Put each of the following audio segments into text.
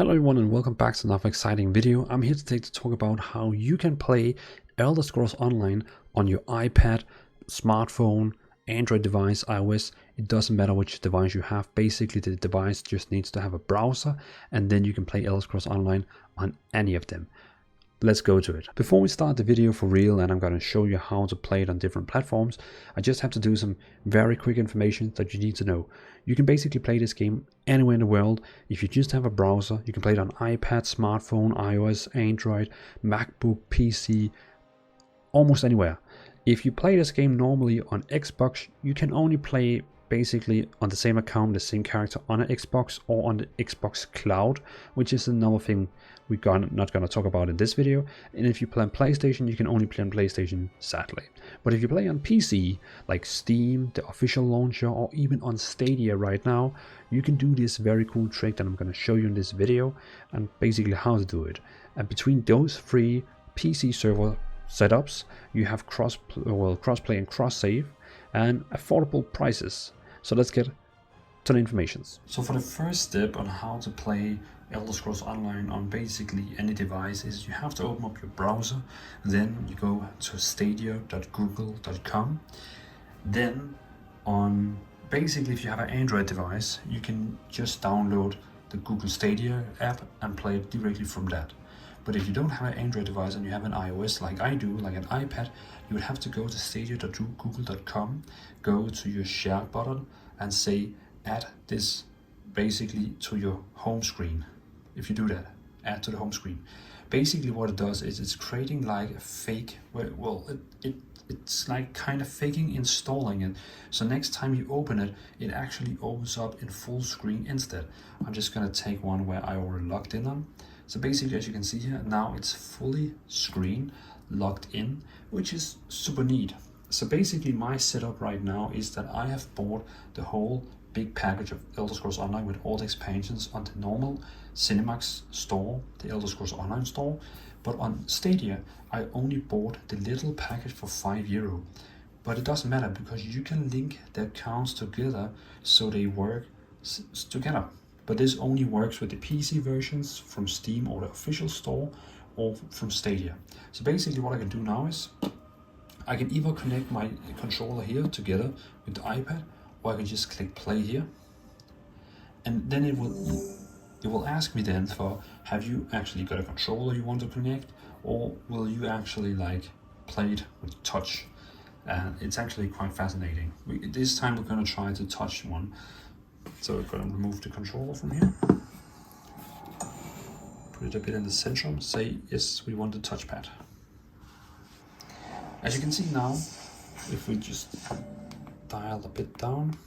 Hello everyone and welcome back to another exciting video. I'm here today to talk about how you can play Elder Scrolls Online on your iPad, smartphone, Android device, iOS. It doesn't matter which device you have. Basically the device just needs to have a browser and then you can play Elder Scrolls Online on any of them. Let's go to it. Before we start the video for real, and I'm going to show you how to play it on different platforms, I just have to do some very quick information that you need to know. You can basically play this game anywhere in the world. If you just have a browser, you can play it on iPad, smartphone, iOS, Android, MacBook, PC, almost anywhere. If you play this game normally on Xbox, you can only play basically on the same account, the same character on an Xbox or on the Xbox Cloud, which is another thing we're not going to talk about in this video. And if you play on PlayStation, you can only play on PlayStation, sadly. But if you play on PC, like Steam, the official launcher, or even on Stadia right now, you can do this very cool trick that I'm going to show you in this video, and basically how to do it. And between those three PC server setups, you have crossplay and cross-save and affordable prices. So let's get to the information. So for the first step on how to play Elder Scrolls Online on basically any device is you have to open up your browser, then you go to stadia.google.com. Then on basically if you have an Android device, you can just download the Google Stadia app and play it directly from that. But if you don't have an Android device and you have an iOS like I do, like an iPad, you would have to go to stadia.google.com, go to your share button and say add this basically to your home screen. If you do that, add to the home screen. Basically what it does is it's creating like a fake, it's like kind of faking installing it. So next time you open it, it actually opens up in full screen instead. I'm just gonna take one where I already logged in on. So basically, as you can see here, now it's fully screen logged in, which is super neat. So basically my setup right now is that I have bought the whole big package of Elder Scrolls Online with all the expansions on the normal Cinemax store, the Elder Scrolls Online store. But on Stadia, I only bought the little package for €5. But it doesn't matter because you can link the accounts together so they work together. But this only works with the PC versions from Steam or the official store or from Stadia. So basically what I can do now is I can either connect my controller here together with the iPad, or I can just click play here. And then it will ask me then for, have you actually got a controller you want to connect, or will you actually like play it with touch? And it's actually quite fascinating. This time we're going to try to touch one. So we're going to remove the controller from here, put it a bit in the centrum, say yes, we want the touchpad. As you can see now, if we just dial a bit down,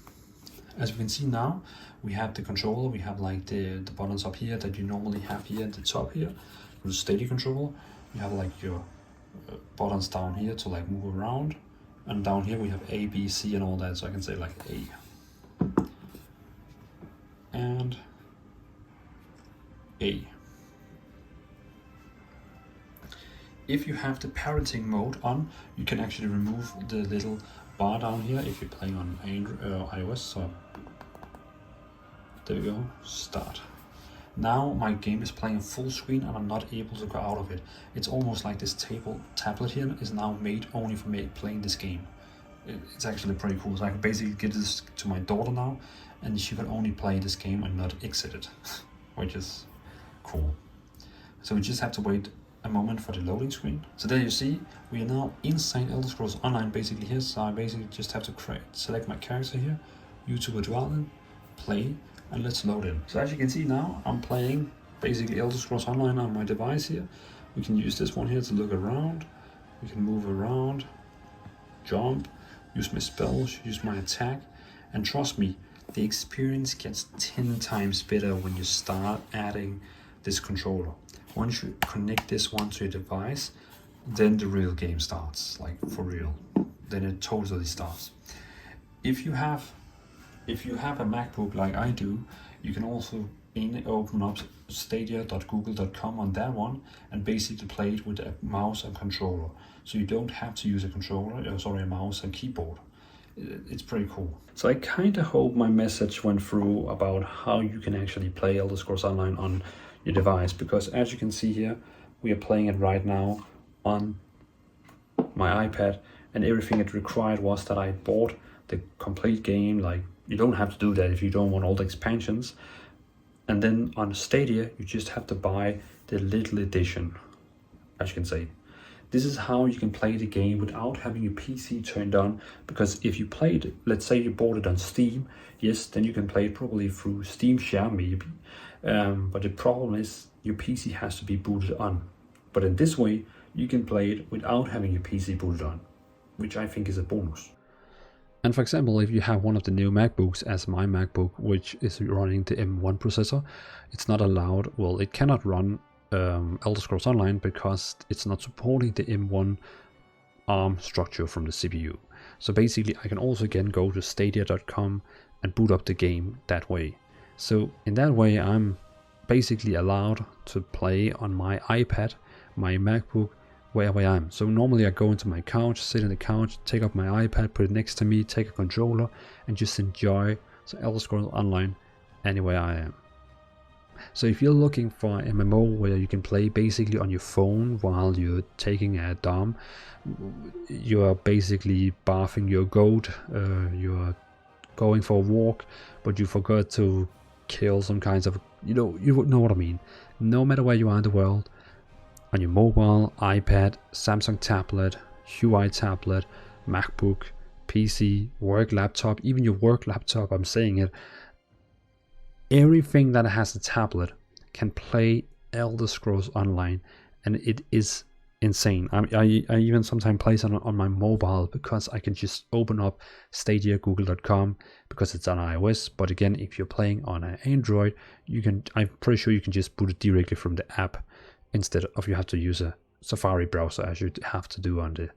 as you can see now, we have the controller, we have like the buttons up here that you normally have here at the top here, with the Stadia controller. You have like your buttons down here to like move around, and down here we have A, B, C and all that, so I can say like A. And A. If you have the parenting mode on, you can actually remove the little bar down here if you're playing on iOS. So there we go, start. Now my game is playing full screen and I'm not able to go out of it. It's almost like this tablet here is now made only for me playing this game. It's actually pretty cool. So I can basically give this to my daughter now, and she can only play this game and not exit it, which is cool. So we just have to wait a moment for the loading screen. So there you see, we are now inside Elder Scrolls Online basically here. So I basically just have to select my character here, YouTuber Dvalin, play, and let's load in. So as you can see now, I'm playing basically Elder Scrolls Online on my device here. We can use this one here to look around. We can move around, jump, use my spells, use my attack, and trust me, the experience gets 10 times better when you start adding this controller. Once you connect this one to your device, then the real game starts, like for real. Then it totally starts. If you have a MacBook like I do, you can also open up stadia.google.com on that one and basically play it with a mouse and controller. So you don't have to use a mouse and keyboard. It's pretty cool. So I kind of hope my message went through about how you can actually play Elder Scrolls Online on your device, because as you can see here, we are playing it right now on my iPad, and everything it required was that I bought the complete game. Like, you don't have to do that if you don't want all the expansions. And then on Stadia, you just have to buy the little edition, as you can see. This is how you can play the game without having your PC turned on, because if you played it, let's say you bought it on Steam, yes, then you can play it probably through Steam Share maybe. But the problem is your PC has to be booted on. But in this way, you can play it without having your PC booted on, which I think is a bonus. And for example, if you have one of the new MacBooks, as my MacBook, which is running the M1 processor, it's not allowed, well, it cannot run Elder Scrolls Online because it's not supporting the M1 ARM structure from the CPU. So basically, I can also again go to stadia.com and boot up the game that way. So in that way, I'm basically allowed to play on my iPad, my MacBook, wherever I am. So normally I go into my couch, sit on the couch, take up my iPad, put it next to me, take a controller, and just enjoy some Elder Scrolls Online anywhere I am. So if you're looking for an MMO where you can play basically on your phone while you're taking a dom, you're basically bathing your goat, you're going for a walk, but you forgot to kill some kinds of, you know what I mean. No matter where you are in the world, on your mobile, iPad, Samsung tablet, UI tablet, MacBook, PC, work laptop, even your work laptop, I'm saying it, everything that has a tablet can play Elder Scrolls Online, and it is insane. I even sometimes play it on my mobile because I can just open up Stadia, google.com, because it's on iOS. But again, if you're playing on an Android, I'm pretty sure you can just boot it directly from the app, instead of you have to use a Safari browser as you have to do on the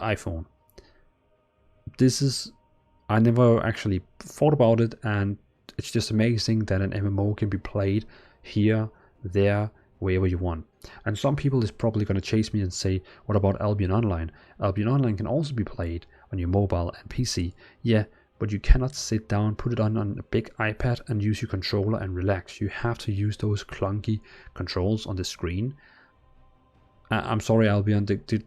iPhone. I never actually thought about it, and it's just amazing that an MMO can be played here, there, wherever you want. And some people is probably going to chase me and say, what about Albion Online? Albion Online can also be played on your mobile and PC. Yeah, but you cannot sit down, put it on a big iPad and use your controller and relax. You have to use those clunky controls on the screen. I'm sorry, Albion, the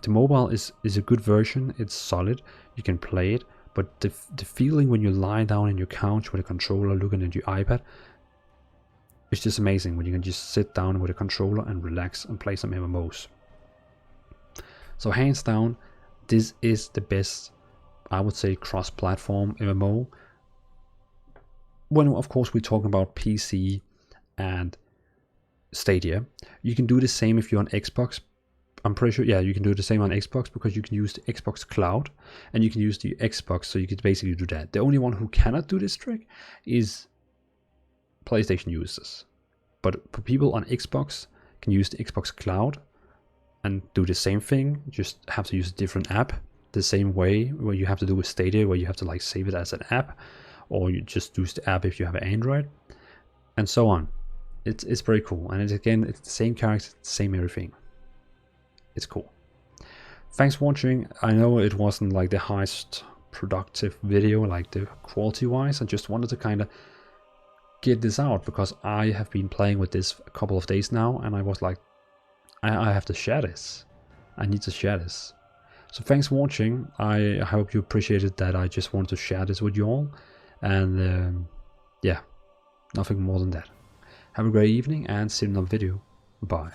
mobile is a good version. It's solid, you can play it, but the feeling when you lie down in your couch with a controller looking at your iPad, it's just amazing when you can just sit down with a controller and relax and play some MMOs. So hands down, this is the best, I would say, cross-platform MMO. When of course we're talking about PC and Stadia, you can do the same if you're on Xbox. I'm pretty sure, yeah, you can do the same on Xbox, because you can use the Xbox Cloud and you can use the Xbox, so you could basically do that. The only one who cannot do this trick is PlayStation users. But for people on Xbox, can use the Xbox Cloud and do the same thing, just have to use a different app, the same way where you have to do with Stadia, where you have to like save it as an app, or you just use the app if you have an Android, and so on. It's very cool, and it's the same character, the same everything. It's cool. Thanks for watching. I know it wasn't like the highest productive video, like the quality wise. I just wanted to kind of get this out because I have been playing with this a couple of days now, and I was like, I have to share this. I need to share this. So thanks for watching. I hope you appreciated that I just wanted to share this with you all, and yeah, nothing more than that. Have a great evening and see you in another video. Bye.